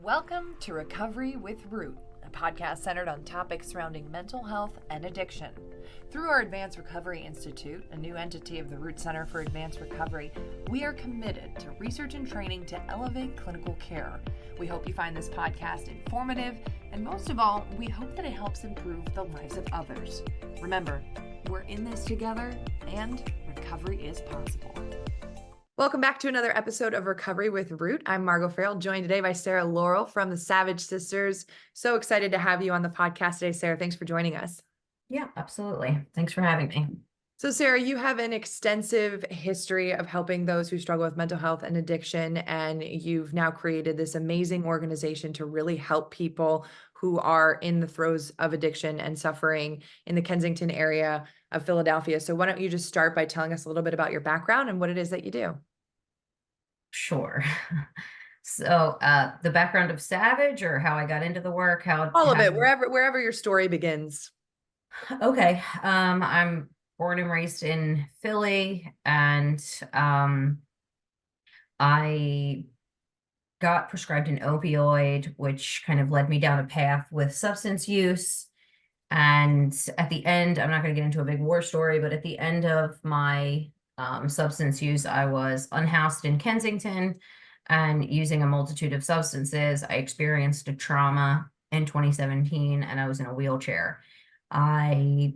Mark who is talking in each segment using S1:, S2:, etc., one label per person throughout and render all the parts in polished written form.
S1: Welcome to Recovery with Root, a podcast centered on topics surrounding mental health and addiction. Through our Advanced Recovery Institute, a new entity of the Root Center for Advanced Recovery, we are committed to research and training to elevate clinical care. We hope you find this podcast informative, and most of all, we hope that it helps improve the lives of others. Remember, we're in this together, and recovery is possible. Welcome back to another episode of Recovery with Root. I'm Margot Farrell, joined today by Sarah Laurel from the Savage Sisters. So excited to have you on the podcast today, Sarah. Thanks for joining us.
S2: Yeah, absolutely. Thanks for having me.
S1: So, Sarah, you have an extensive history of helping those who struggle with mental health and addiction, and you've now created this amazing organization to really help people who are in the throes of addiction and suffering in the Kensington area of Philadelphia. So why don't you just start by telling us a little bit about your background and what it is that you do?
S2: Sure. So the background of Savage, or how I got into the work,
S1: All of it, wherever your story begins.
S2: Okay. I'm born and raised in Philly, and I got prescribed an opioid, which kind of led me down a path with substance use. And at the end, I'm not going to get into a big war story, but at the end of my substance use, I was unhoused in Kensington and using a multitude of substances. I experienced a trauma in 2017, and I was in a wheelchair. I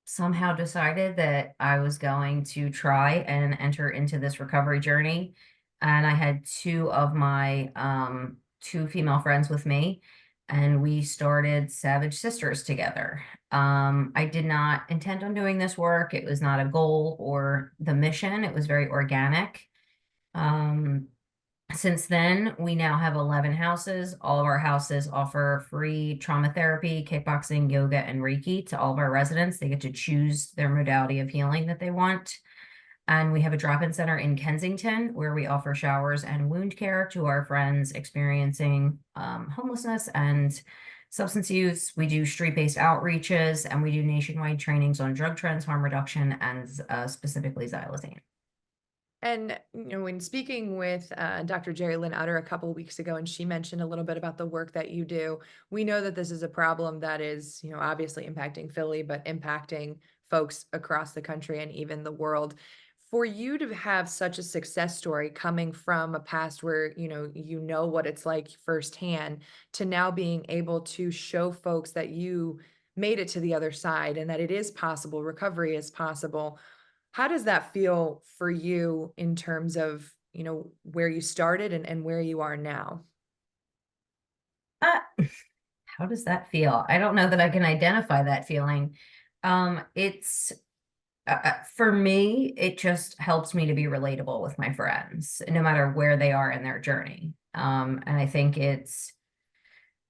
S2: somehow decided that I was going to try and enter into this recovery journey. And I had two of my two female friends with me, and we started Savage Sisters together. I did not intend on doing this work. It was not a goal or the mission. It was very organic. Since then, we now have 11 houses. All of our houses offer free trauma therapy, kickboxing, yoga, and Reiki to all of our residents. They get to choose their modality of healing that they want. And we have a drop-in center in Kensington where we offer showers and wound care to our friends experiencing homelessness and substance use. We do street-based outreaches, and we do nationwide trainings on drug trends, harm reduction, and specifically xylazine.
S1: And, when speaking with Dr. Jerry Lynn Utter a couple of weeks ago, and she mentioned a little bit about the work that you do, we know that this is a problem that is, obviously impacting Philly, but impacting folks across the country and even the world. For you to have such a success story coming from a past where, you know what it's like firsthand, to now being able to show folks that you made it to the other side and that it is possible, recovery is possible. How does that feel for you in terms of, where you started and where you are now?
S2: Uh, how does that feel? I don't know that I can identify that feeling. It's for me, it just helps me to be relatable with my friends, no matter where they are in their journey. And I think it's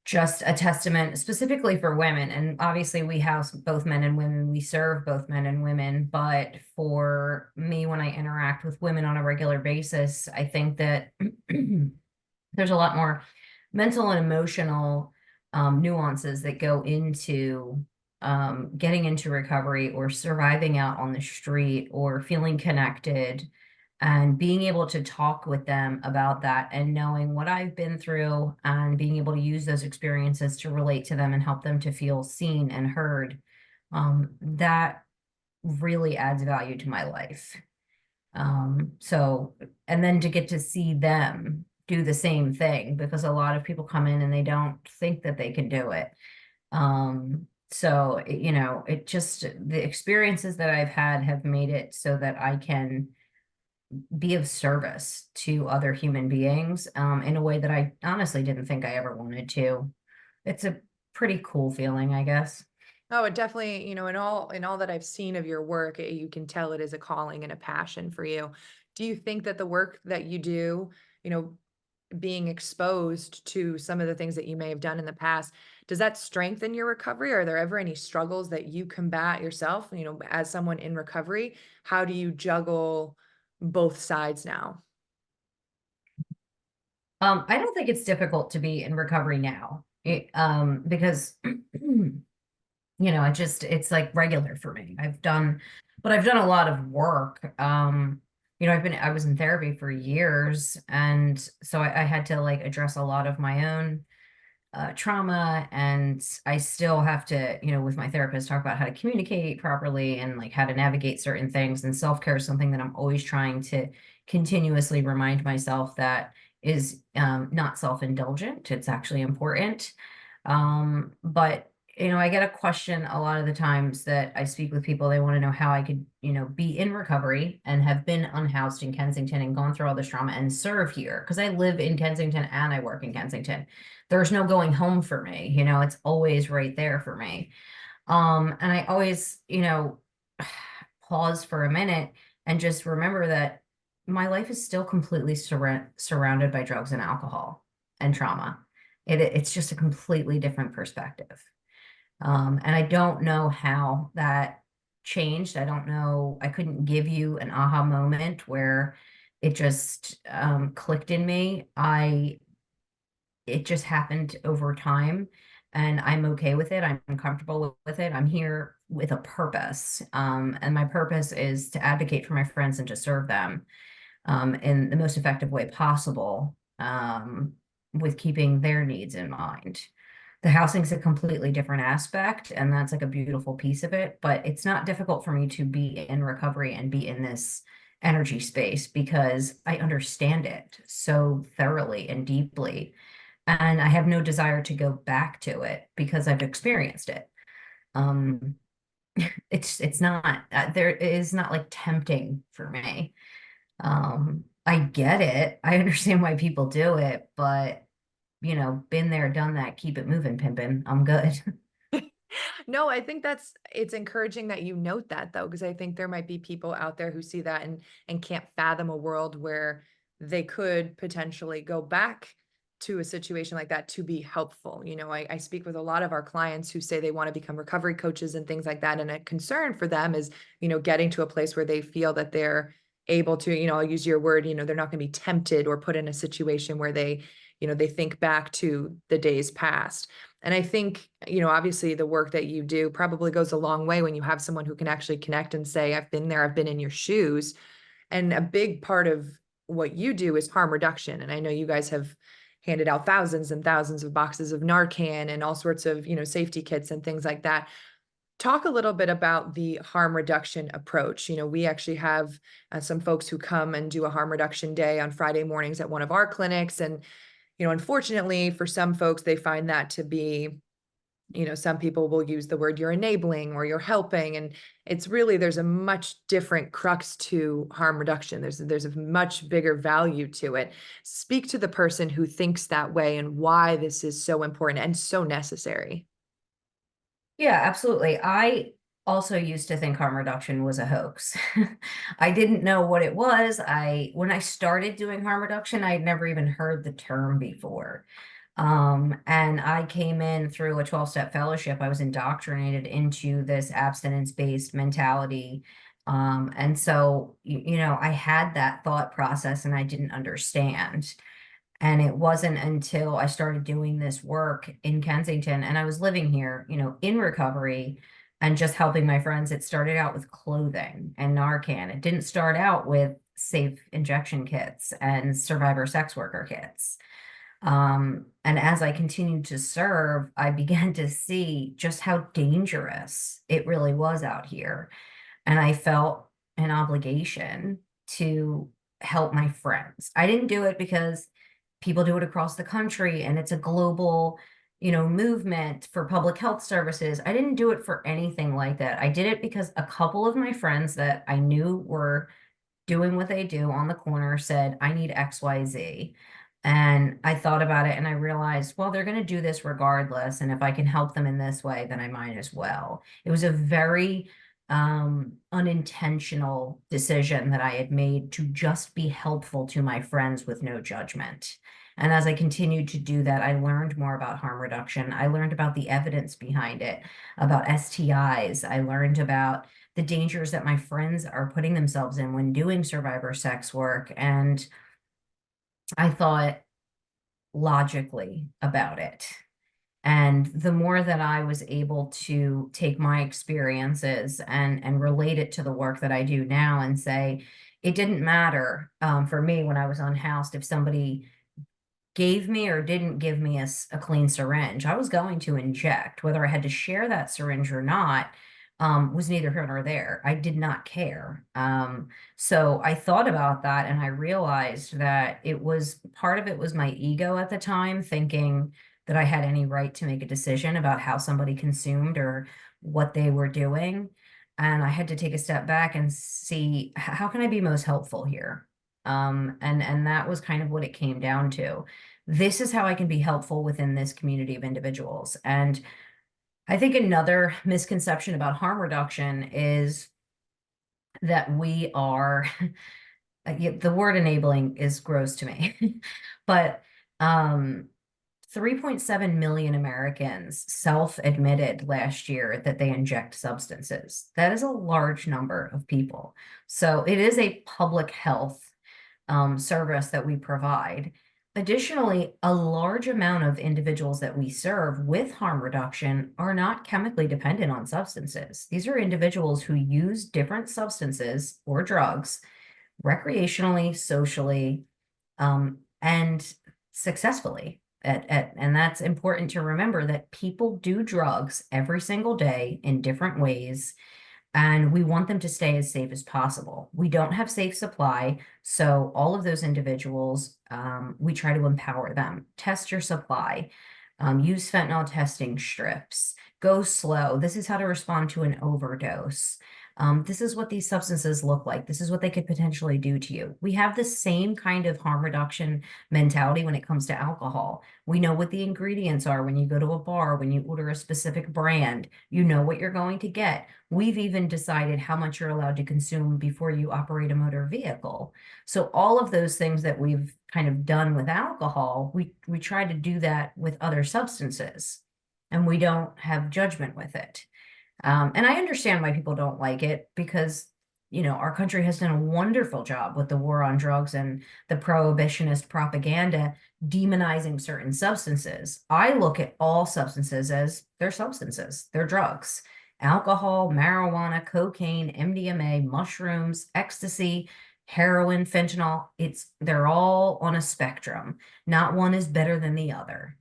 S2: just a testament specifically for women. And obviously we house both men and women. We serve both men and women. But for me, when I interact with women on a regular basis, I think that there's a lot more mental and emotional nuances that go into getting into recovery or surviving out on the street or feeling connected, and being able to talk with them about that and knowing what I've been through and being able to use those experiences to relate to them and help them to feel seen and heard. That really adds value to my life. And then to get to see them do the same thing, because a lot of people come in and they don't think that they can do it. It just, the experiences that I've had have made it so that I can be of service to other human beings in a way that I honestly didn't think I ever wanted to. It's a pretty cool feeling, I guess.
S1: Oh, it definitely, in all that I've seen of your work, you can tell it is a calling and a passion for you. Do you think that the work that you do, being exposed to some of the things that you may have done in the past, does that strengthen your recovery? Are there ever any struggles that you combat yourself, as someone in recovery? How do you juggle both sides now?
S2: I don't think it's difficult to be in recovery now, because it's like regular for me. I've done a lot of work. I was in therapy for years, and so I had to like address a lot of my own trauma, and I still have to, with my therapist, talk about how to communicate properly and like how to navigate certain things. And self-care is something that I'm always trying to continuously remind myself that is not self-indulgent. It's actually important. But I get a question a lot of the times that I speak with people. They want to know how I could, be in recovery and have been unhoused in Kensington and gone through all this trauma and serve here because I live in Kensington and I work in Kensington. There's no going home for me, it's always right there for me. And I always, pause for a minute and just remember that my life is still completely surrounded by drugs and alcohol and trauma. It's just a completely different perspective. And I don't know how that changed. I don't know. I couldn't give you an aha moment where it just clicked in me. It just happened over time, and I'm okay with it. I'm comfortable with it. I'm here with a purpose. And my purpose is to advocate for my friends and to serve them in the most effective way possible, with keeping their needs in mind. The housing's a completely different aspect, and that's like a beautiful piece of it, but it's not difficult for me to be in recovery and be in this energy space because I understand it so thoroughly and deeply. And I have no desire to go back to it because I've experienced it. Um, it's not there is not like tempting for me. I get it. I understand why people do it, but been there, done that, keep it moving, pimpin'. I'm good.
S1: No, I think it's encouraging that you note that though, because I think there might be people out there who see that and can't fathom a world where they could potentially go back to a situation like that to be helpful. I speak with a lot of our clients who say they want to become recovery coaches and things like that. And a concern for them is, getting to a place where they feel that they're able to, I'll use your word, they're not going to be tempted or put in a situation where they think back to the days past. And I think, obviously the work that you do probably goes a long way when you have someone who can actually connect and say, I've been there, I've been in your shoes. And a big part of what you do is harm reduction. And I know you guys have handed out thousands and thousands of boxes of Narcan and all sorts of, safety kits and things like that. Talk a little bit about the harm reduction approach. We actually have some folks who come and do a harm reduction day on Friday mornings at one of our clinics. And unfortunately for some folks, they find that to be, some people will use the word you're enabling or you're helping. And it's really, there's a much different crux to harm reduction. There's a much bigger value to it. Speak to the person who thinks that way and why this is so important and so necessary.
S2: Yeah, absolutely. I also used to think harm reduction was a hoax. I didn't know what it was. When I started doing harm reduction, I'd never even heard the term before. And I came in through a 12-step fellowship. I was indoctrinated into this abstinence-based mentality. And so, I had that thought process and I didn't understand. And it wasn't until I started doing this work in Kensington and I was living here, in recovery and just helping my friends. It started out with clothing and Narcan. It didn't start out with safe injection kits and survivor sex worker kits. And as I continued to serve, I began to see just how dangerous it really was out here. And I felt an obligation to help my friends. I didn't do it because people do it across the country and it's a global, movement for public health services. I didn't do it for anything like that. I did it because a couple of my friends that I knew were doing what they do on the corner said, I need XYZ. And I thought about it and I realized, well, they're going to do this regardless. And if I can help them in this way, then I might as well. It was a very unintentional decision that I had made to just be helpful to my friends with no judgment. And as I continued to do that, I learned more about harm reduction. I learned about the evidence behind it, about STIs. I learned about the dangers that my friends are putting themselves in when doing survivor sex work. And I thought logically about it. And the more that I was able to take my experiences and relate it to the work that I do now and say, it didn't matter for me when I was unhoused if somebody gave me or didn't give me a clean syringe. I was going to inject. Whether I had to share that syringe or not was neither here nor there. I did not care. So I thought about that and I realized that it was part of it was my ego at the time, thinking that I had any right to make a decision about how somebody consumed or what they were doing. And I had to take a step back and see how can I be most helpful here? And that was kind of what it came down to. This is how I can be helpful within this community of individuals. And I think another misconception about harm reduction is that we are, the word enabling is gross to me, but 3.7 million Americans self-admitted last year that they inject substances. That is a large number of people. So it is a public health service that we provide. Additionally, a large amount of individuals that we serve with harm reduction are not chemically dependent on substances. These are individuals who use different substances or drugs recreationally, socially, and successfully. And that's important to remember that people do drugs every single day in different ways and we want them to stay as safe as possible. We don't have safe supply, so all of those individuals, we try to empower them. Test your supply, use fentanyl testing strips, go slow. This is how to respond to an overdose. This is what these substances look like. This is what they could potentially do to you. We have the same kind of harm reduction mentality when it comes to alcohol. We know what the ingredients are when you go to a bar, when you order a specific brand, you know what you're going to get. We've even decided how much you're allowed to consume before you operate a motor vehicle. So all of those things that we've kind of done with alcohol, we try to do that with other substances, and we don't have judgment with it. And I understand why people don't like it because, you know, our country has done a wonderful job with the war on drugs and the prohibitionist propaganda demonizing certain substances. I look at all substances as they're substances, they're drugs. Alcohol, marijuana, cocaine, MDMA, mushrooms, ecstasy, heroin, fentanyl, they're all on a spectrum. Not one is better than the other.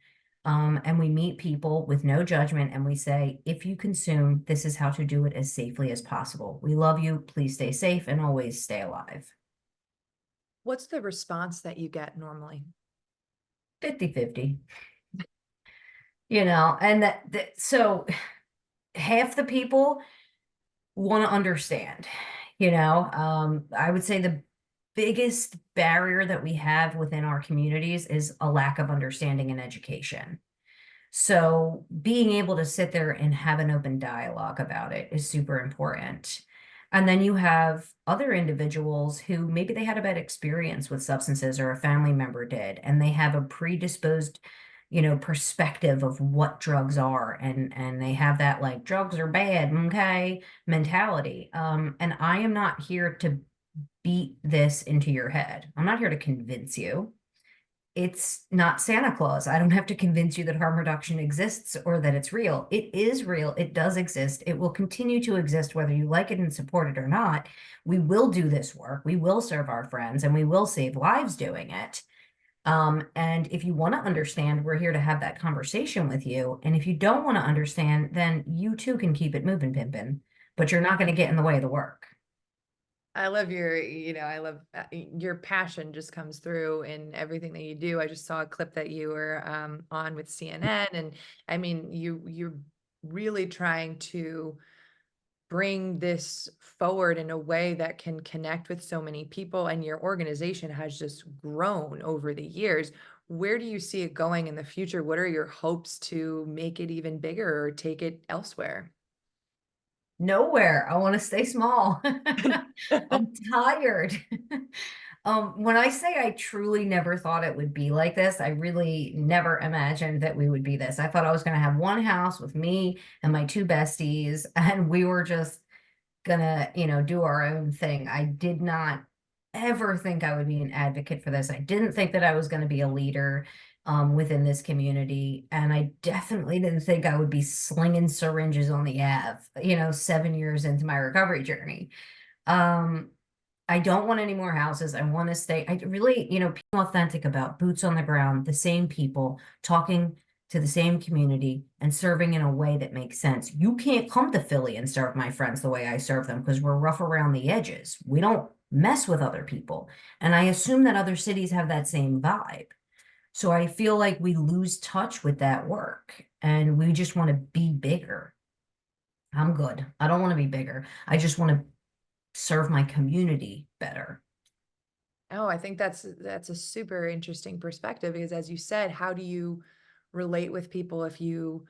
S2: And we meet people with no judgment and we say, if you consume, this is how to do it as safely as possible. We love you. Please stay safe and always stay alive.
S1: What's the response that you get normally?
S2: 50-50, you know, and so half the people want to understand, you know, I would say the biggest barrier that we have within our communities is a lack of understanding and education. So being able to sit there and have an open dialogue about it is super important. And then you have other individuals who maybe they had a bad experience with substances or a family member did, and they have a predisposed, you know, perspective of what drugs are, and they have that like drugs are bad, okay, mentality. And I am not here to beat this into your head. I'm not here to convince you. It's not Santa Claus. I don't have to convince you that harm reduction exists or that it's real. It is real. It does exist. It will continue to exist whether you like it and support it or not. We will do this work. We will serve our friends and we will save lives doing it. And if you want to understand, we're here to have that conversation with you. And if you don't want to understand, then you too can keep it moving, pimpin', but you're not going to get in the way of the work.
S1: I love your, I love your passion just comes through in everything that you do. I just saw a clip that you were on with CNN, and I mean, you're really trying to bring this forward in a way that can connect with so many people, and your organization has just grown over the years. Where do you see it going in the future? What are your hopes to make it even bigger or take it elsewhere?
S2: Nowhere. I want to stay small. I'm tired. When I say I truly never thought it would be like this, I really never imagined that we would be this. I thought I was going to have one house with me and my two besties, and we were just gonna, you know, do our own thing. I did not ever think I would be an advocate for this. I didn't think that I was going to be a leader within this community. And I definitely didn't think I would be slinging syringes on the Ave, you know, 7 years into my recovery journey. Um, I don't want any more houses. I want to stay. I really, being authentic about boots on the ground, the same people, talking to the same community and serving in a way that makes sense. You can't come to Philly and serve my friends the way I serve them because we're rough around the edges. We don't mess with other people. And I assume that other cities have that same vibe. So I feel like we lose touch with that work and we just want to be bigger. I'm good. I don't want to be bigger. I just want to serve my community better.
S1: Oh, I think that's a super interesting perspective because as you said, how do you relate with people if you're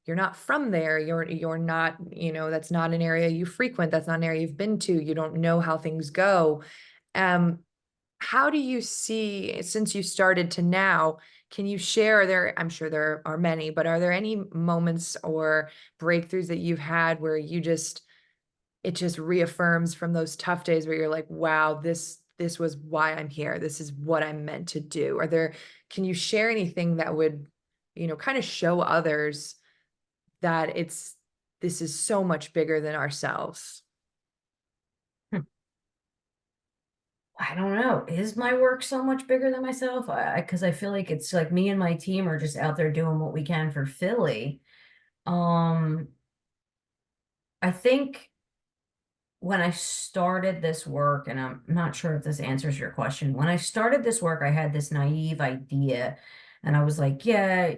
S1: not from there, you're not, that's not an area you frequent, that's not an area you've been to, you don't know how things go. Um, how do you see, since you started to now, can you share there, I'm sure there are many, but are there any moments or breakthroughs that you've had where it just reaffirms from those tough days where you're like, wow, this was why I'm here. This is what I'm meant to do. Can you share anything that would, kind of show others that this is so much bigger than ourselves?
S2: Hmm. I don't know. Is my work so much bigger than myself? Because I feel like it's like me and my team are just out there doing what we can for Philly. Um, I think when I started this work, and I'm not sure if this answers your question, when I started this work, I had this naive idea, and I was like, yeah,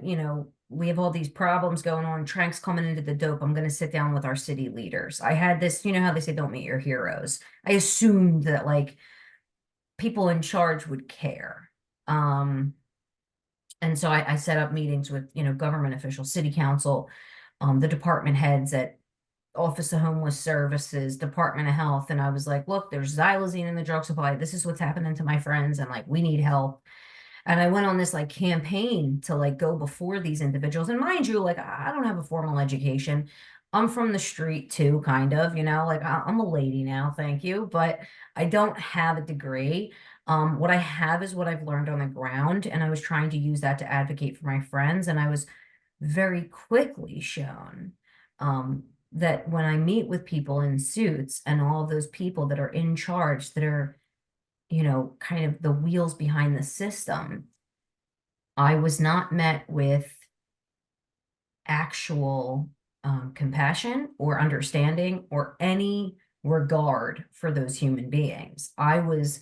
S2: we have all these problems going on. Trank's coming into the dope. I'm going to sit down with our city leaders. I had this, how they say, don't meet your heroes. I assumed that like people in charge would care. Um, and so I set up meetings with, government officials, city council, the department heads at Office of Homeless Services, Department of Health. And I was like, look, there's xylazine in the drug supply. This is what's happening to my friends. And like, we need help. And I went on this like campaign to like go before these individuals. And mind you, like, I don't have a formal education. I'm from the street too, kind of, like I'm a lady now, thank you, but I don't have a degree. What I have is what I've learned on the ground. And I was trying to use that to advocate for my friends. And I was very quickly shown that when I meet with people in suits and all those people that are in charge, that are, kind of the wheels behind the system, I was not met with actual compassion or understanding or any regard for those human beings. I was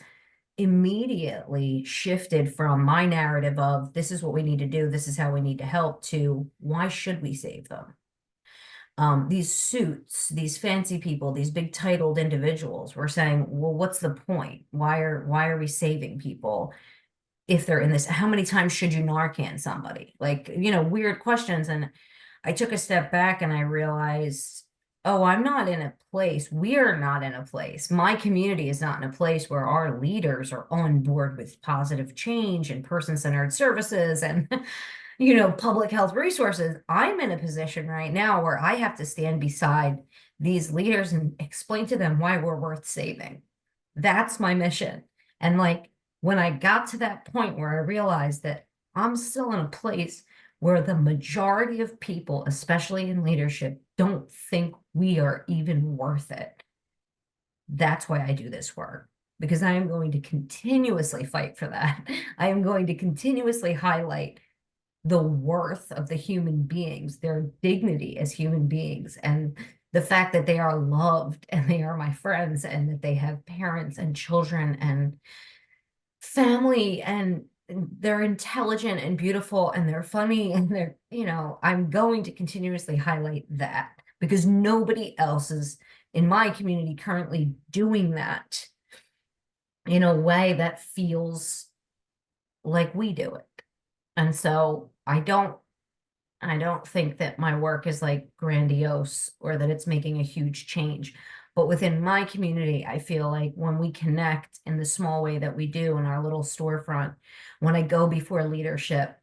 S2: immediately shifted from my narrative of this is what we need to do, this is how we need to help, to why should we save them? These suits, these fancy people, these big titled individuals were saying, well, what's the point? Why are we saving people if they're in this? How many times should you Narcan somebody? Like, weird questions. And I took a step back and I realized, oh, I'm not in a place, we're not in a place, my community is not in a place where our leaders are on board with positive change and person-centered services and public health resources. I'm in a position right now where I have to stand beside these leaders and explain to them why we're worth saving. That's my mission. And like when I got to that point where I realized that I'm still in a place where the majority of people, especially in leadership, don't think we are even worth it. That's why I do this work, because I am going to continuously fight for that. I am going to continuously highlight the worth of the human beings, their dignity as human beings, and the fact that they are loved and they are my friends and that they have parents and children and family and they're intelligent and beautiful and they're funny and they're, I'm going to continuously highlight that because nobody else is in my community currently doing that in a way that feels like we do it. And so I don't think that my work is like grandiose or that it's making a huge change. But within my community, I feel like when we connect in the small way that we do in our little storefront, when I go before leadership,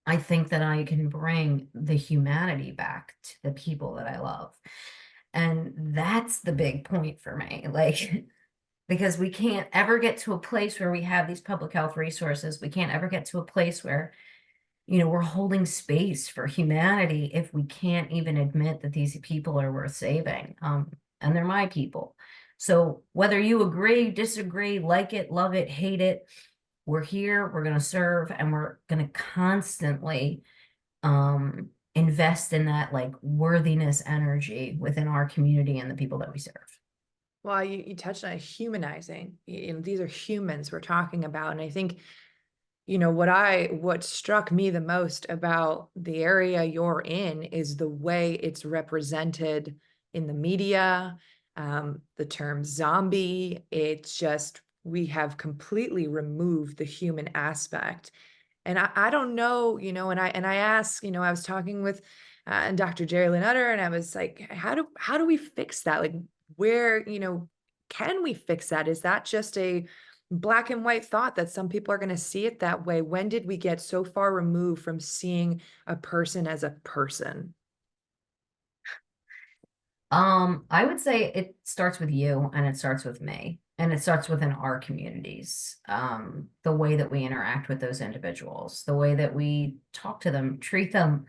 S2: I think that I can bring the humanity back to the people that I love. And that's the big point for me. Like, because we can't ever get to a place where we have these public health resources. We can't ever get to a place where we're holding space for humanity if we can't even admit that these people are worth saving. And they're my people. So whether you agree, disagree, like it, love it, hate it, we're here, we're going to serve, and we're going to constantly invest in that like worthiness energy within our community and the people that we serve.
S1: Well, you touched on it, humanizing. These are humans we're talking about. And I think, what struck me the most about the area you're in is the way it's represented in the media. The term zombie, it's just, we have completely removed the human aspect. And I don't know, and I asked, I was talking with Dr. Jerry Lynn Utter, and I was like, how do we fix that? Like, where, can we fix that? Is that just a black and white thought that some people are going to see it that way? When did we get so far removed from seeing a person as a person?
S2: I would say it starts with you and it starts with me and it starts within our communities. The way that we interact with those individuals, the way that we talk to them, treat them,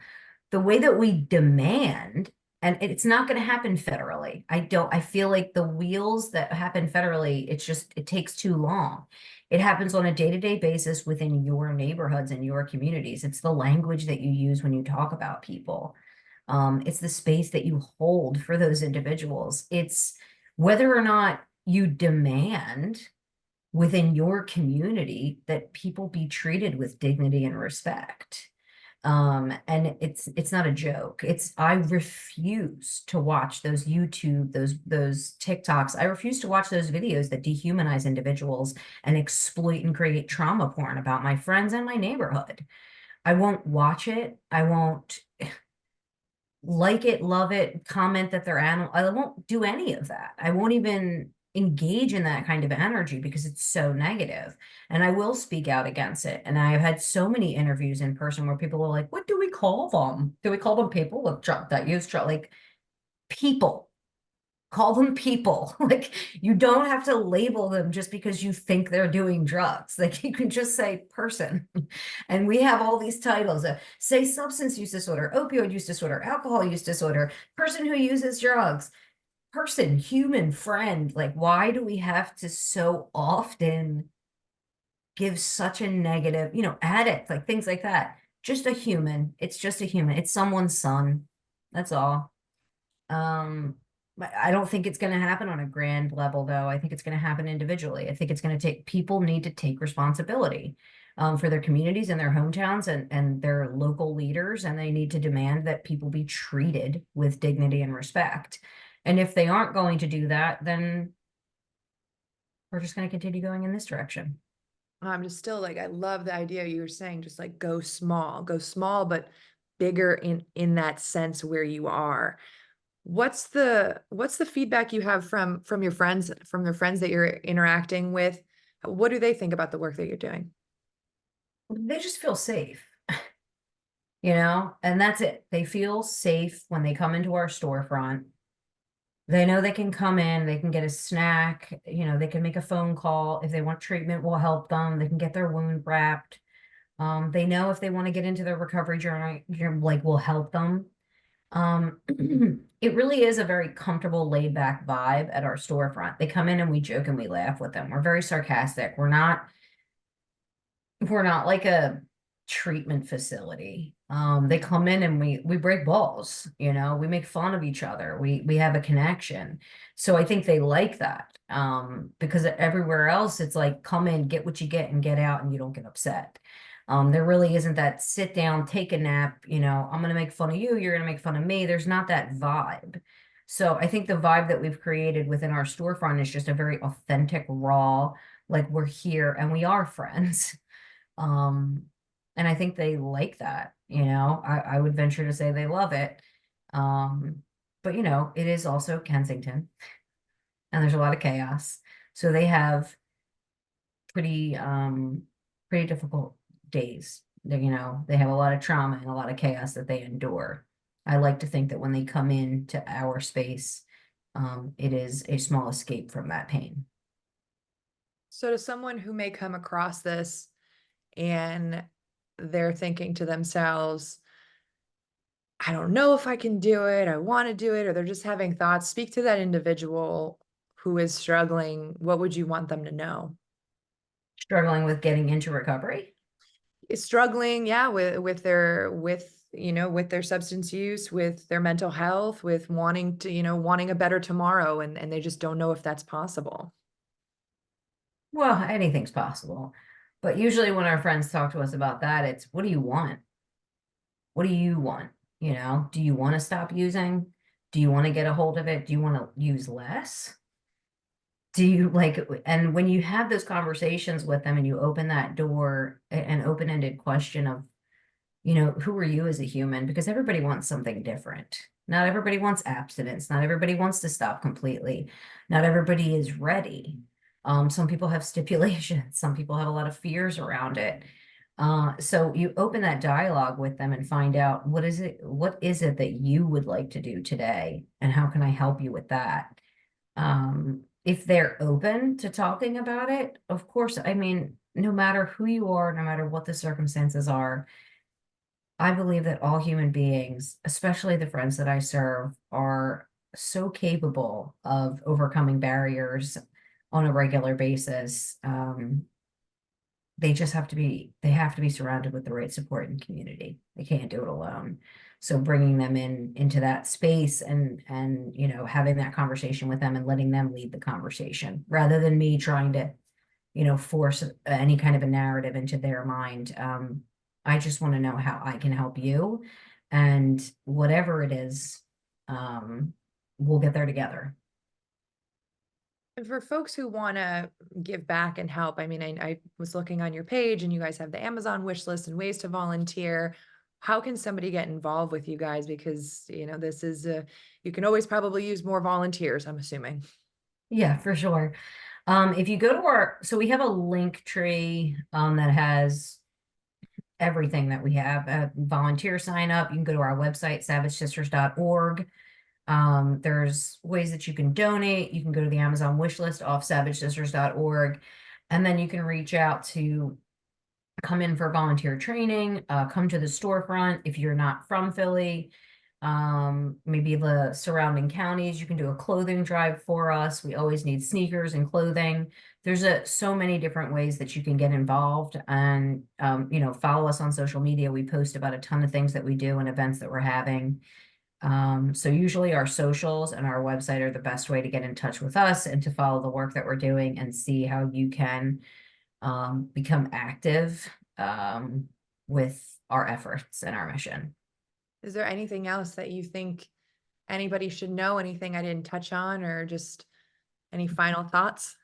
S2: the way that we demand, and it's not going to happen federally. I feel like the wheels that happen federally, it takes too long. It happens on a day-to-day basis within your neighborhoods and your communities. It's the language that you use when you talk about people. It's the space that you hold for those individuals. It's whether or not you demand within your community that people be treated with dignity and respect. And it's not a joke. I refuse to watch those YouTube, those TikToks. I refuse to watch those videos that dehumanize individuals and exploit and create trauma porn about my friends and my neighborhood. I won't watch it. I won't like it, love it, comment that they're animal. I won't do any of that. I won't even engage in that kind of energy because it's so negative. And I will speak out against it. And I have had so many interviews in person where people are like, what do we call them? Do we call them people? Look, that use like people. Call them people. Like you don't have to label them just because you think they're doing drugs. Like you can just say person. And we have all these titles say substance use disorder, opioid use disorder, alcohol use disorder, person who uses drugs, person, human, friend. Like, why do we have to so often give such a negative, addict, like things like that? Just a human. It's just a human. It's someone's son. That's all. But I don't think it's going to happen on a grand level, though. I think it's going to happen individually. I think it's going to take people need to take responsibility for their communities and their hometowns and their local leaders, and they need to demand that people be treated with dignity and respect. And if they aren't going to do that, then we're just going to continue going in this direction.
S1: I'm just still like, I love the idea you were saying, just like go small, but bigger in that sense where you are. What's the feedback you have from your friends, from the friends that you're interacting with? What do they think about the work that you're doing?
S2: They just feel safe, and that's it. They feel safe when they come into our storefront. They know they can come in, they can get a snack, they can make a phone call. If they want treatment, we'll help them. They can get their wound wrapped. They know if they want to get into their recovery journey, like we'll help them. Um, it really is a very comfortable, laid back vibe at our storefront. They come in and we joke and we laugh with them. We're very sarcastic. We're not like a treatment facility. They come in and we break balls, we make fun of each other. We have a connection. So I think they like that. Because everywhere else it's like come in, get what you get and get out and you don't get upset. There really isn't that sit down, take a nap, I'm gonna make fun of you, you're gonna make fun of me. There's not that vibe. So I think the vibe that we've created within our storefront is just a very authentic, raw, like we're here and we are friends. Um, and I think they like that, I would venture to say they love it. Um, but it is also Kensington and there's a lot of chaos. So they have pretty, pretty difficult days. They have a lot of trauma and a lot of chaos that they endure. I like to think that when they come into our space, it is a small escape from that pain.
S1: So to someone who may come across this and they're thinking to themselves, I don't know if I can do it, I want to do it, or they're just having thoughts, speak to that individual who is struggling, what would you want them to know?
S2: Struggling with getting into recovery?
S1: Is struggling, yeah, with their with their substance use, with their mental health, with wanting to, wanting a better tomorrow, and they just don't know if that's possible.
S2: Well, anything's possible. But usually when our friends talk to us about that, it's what do you want? What do you want? Do you want to stop using? Do you want to get a hold of it? Do you want to use less? Do you like, and when you have those conversations with them and you open that door, an open-ended question of, who are you as a human? Because everybody wants something different. Not everybody wants abstinence. Not everybody wants to stop completely. Not everybody is ready. Some people have stipulations. Some people have a lot of fears around it. So you open that dialogue with them and find out what is it that you would like to do today, and how can I help you with that? If they're open to talking about it, of course, I mean, no matter who you are, no matter what the circumstances are, I believe that all human beings, especially the friends that I serve, are so capable of overcoming barriers on a regular basis. They have to be surrounded with the right support and community. They can't do it alone. So bringing them into that space and having that conversation with them and letting them lead the conversation rather than me trying to force any kind of a narrative into their mind. I just want to know how I can help you, and whatever it is, we'll get there together.
S1: And for folks who want to give back and help, I mean, I was looking on your page and you guys have the Amazon wish list and ways to volunteer. How can somebody get involved with you guys? Because, this is you can always probably use more volunteers, I'm assuming.
S2: Yeah, for sure. If you go to so we have a link tree that has everything that we have. Volunteer sign up. You can go to our website, savagesisters.org. There's ways that you can donate. You can go to the Amazon wish list off savagesisters.org. And then you can reach out to come in for volunteer training, come to the storefront if you're not from Philly. Maybe the surrounding counties, you can do a clothing drive for us. We always need sneakers and clothing. There's so many different ways that you can get involved, and follow us on social media. We post about a ton of things that we do and events that we're having. So usually our socials and our website are the best way to get in touch with us and to follow the work that we're doing and see how you can become active with our efforts and our mission.
S1: Is there anything else that you think anybody should know? Anything I didn't touch on, or just any final thoughts?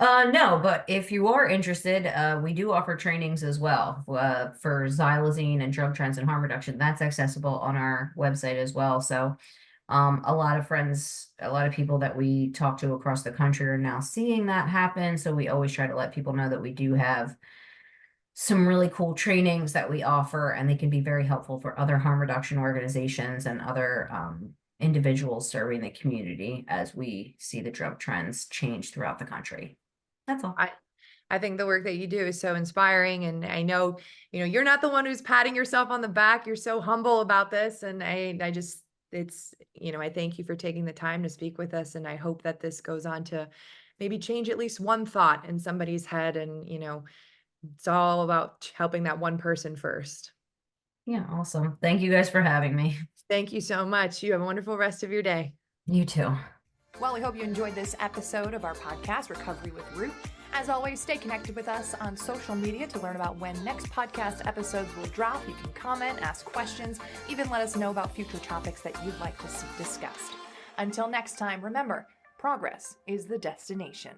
S2: No, but if you are interested, we do offer trainings as well for xylazine and drug trends and harm reduction. That's accessible on our website as well. So a lot of friends, a lot of people that we talk to across the country are now seeing that happen. So we always try to let people know that we do have some really cool trainings that we offer, and they can be very helpful for other harm reduction organizations and other individuals serving the community as we see the drug trends change throughout the country. That's all.
S1: I think the work that you do is so inspiring, and I know, you're not the one who's patting yourself on the back. You're so humble about this, and I just it's, I thank you for taking the time to speak with us, and I hope that this goes on to maybe change at least one thought in somebody's head, and it's all about helping that one person first.
S2: Yeah, awesome. Thank you guys for having me.
S1: Thank you so much. You have a wonderful rest of your day.
S2: You too.
S1: Well, we hope you enjoyed this episode of our podcast, Recovery with Root. As always, stay connected with us on social media to learn about when next podcast episodes will drop. You can comment, ask questions, even let us know about future topics that you'd like to see discussed. Until next time, remember, progress is the destination.